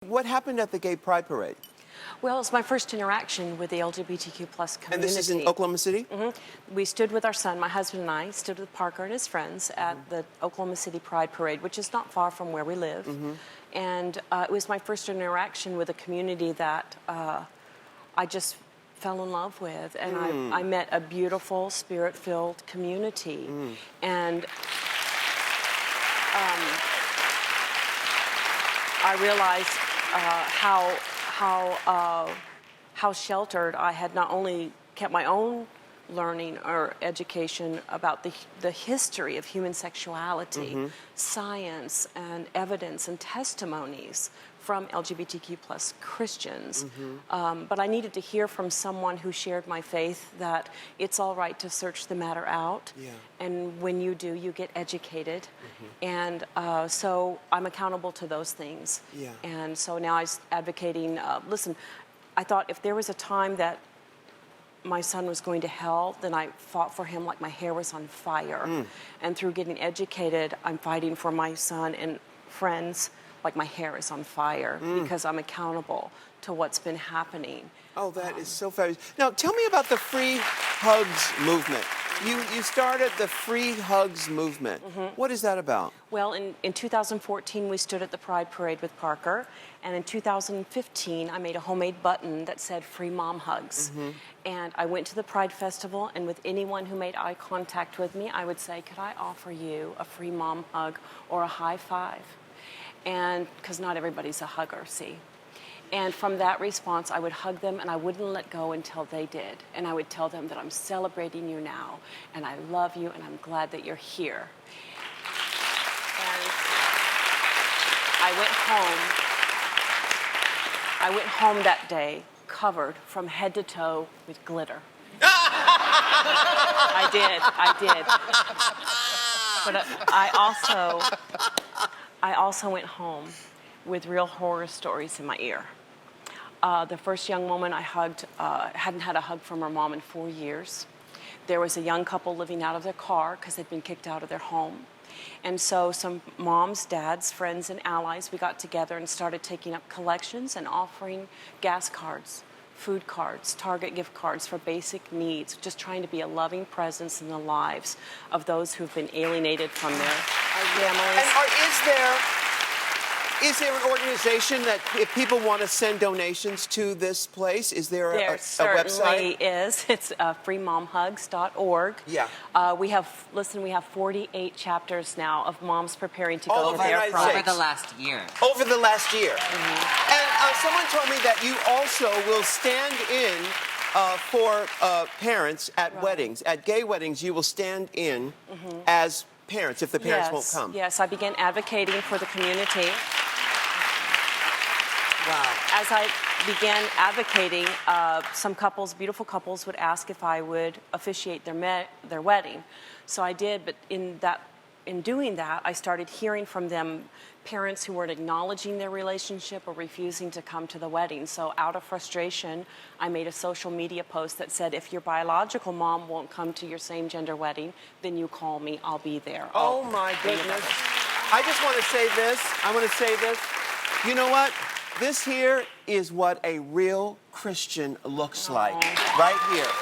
What happened at the Gay Pride Parade? Well, it's my first interaction with the LGBTQ+ community. And this is in Oklahoma City? Mm-hmm. We stood with our son, my husband and I, stood with Parker and his friends at the Oklahoma City Pride Parade, which is not far from where we live. And it was my first interaction with a community that I just fell in love with. And I met a beautiful, spirit-filled community. And I realized how sheltered I had not only kept my own learning or education about the history of human sexuality, science and evidence and testimonies from LGBTQ+ Christians, but I needed to hear from someone who shared my faith that it's all right to search the matter out, and when you do, you get educated, and so I'm accountable to those things, and so now I'm advocating, listen, I thought if there was a time that my son was going to hell, then I fought for him like my hair was on fire. And through getting educated, I'm fighting for my son and friends like my hair is on fire because I'm accountable to what's been happening. Oh, that is so fabulous. Now, tell me about the Free Hugs movement. You started the Free Hugs movement. What is that about? Well, in 2014, we stood at the Pride Parade with Parker, and in 2015, I made a homemade button that said Free Mom Hugs. And I went to the Pride Festival, and with anyone who made eye contact with me, I would say, could I offer you a free mom hug or a high five? And because not everybody's a hugger, see? And from that response, I would hug them, and I wouldn't let go until they did. And I would tell them that I'm celebrating you now, and I love you, and I'm glad that you're here. And I went home that day covered from head to toe with glitter. I did. But I also went home with real horror stories in my ear. The first young woman I hugged hadn't had a hug from her mom in 4 years. There was a young couple living out of their car because they'd been kicked out of their home. And so some moms, dads, friends, and allies, we got together and started taking up collections and offering gas cards, food cards, Target gift cards for basic needs, just trying to be a loving presence in the lives of those who've been alienated from their families. And is there an organization that if people want to send donations to this place, is there a website? There certainly is. It's freemomhugs.org. We have 48 chapters now of moms preparing to go to their pride. Over the last year. Over the last year. And someone told me that you also will stand in for parents at weddings. At gay weddings, you will stand in as parents if the parents won't come. Yes, I began advocating for the community. Wow. As I began advocating, some couples, beautiful couples, would ask if I would officiate their wedding. So I did, but in doing that, I started hearing from them parents who weren't acknowledging their relationship or refusing to come to the wedding. So out of frustration, I made a social media post that said, if your biological mom won't come to your same-gender wedding, then you call me, I'll be there. Oh, my goodness. I just want to say this. You know what? This here is what a real Christian looks like, right here.